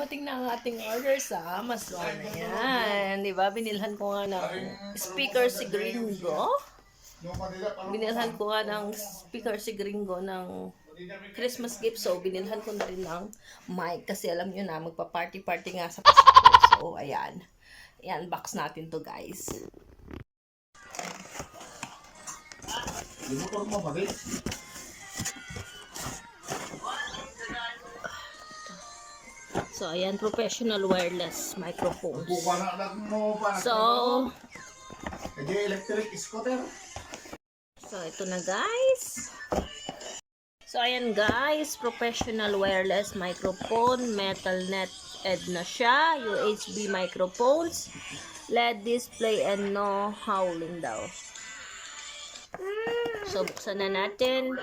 dumating na ang ating order sa Amazon. Ayan, di ba? Binilhan ko nga ng speaker si Gringo. Binilhan ko nga ng speaker si Gringo ng Christmas gift. So, binilhan ko na rin ng mic. Kasi alam nyo na, magpa-party-party nga sa Pasko. So, ayan. Ayan, box natin to, guys. So, ayan, professional wireless microphone. So, electric scooter. So, ito na, guys. So, ayan, guys. Professional wireless microphone. Metal net ed na siya. USB microphones. LED display and no howling daw. So, buksan na natin.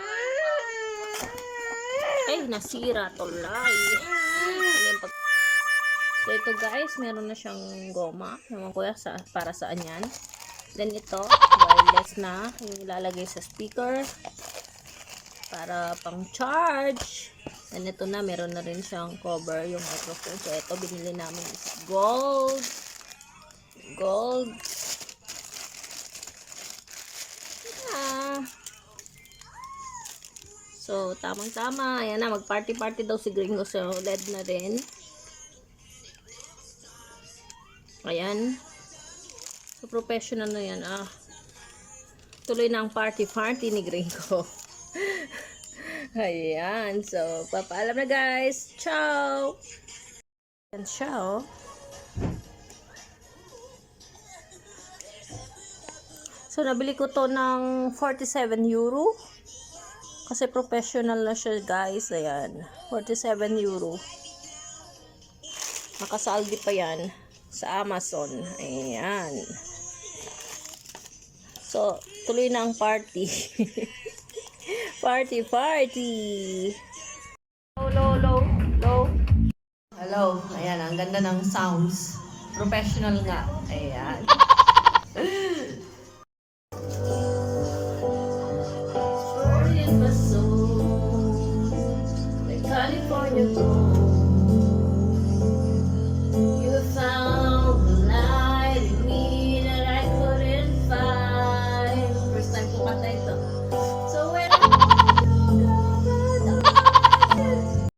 Ay, nasira. Tolay. So, ito, guys. Meron na siyang goma. Naman ko para saan yan. Then, ito. Wireless na. Yung ilalagay sa speaker. Para pang charge. And ito na. Meron na rin siyang cover yung microphone. So, ito. Binili namin is gold. Gold. So, tamang-tama. Ayan na, mag-party-party daw si Gringo. So, LED na rin. Ayan. So, professional na yan. Tuloy na ang party-party ni Gringo. Ayan. So, papaalam na, guys. Ciao! Ayan siya, oh. So, nabili ko to ng 47 euro. Kasi professional na siya, guys. Ayan. 47 euro. Nakasaldi pa yan sa Amazon. Ayan. So, tuloy na ang party. Party. Low. Hello. Ayan. Ang ganda ng sounds. Professional nga. Ayan.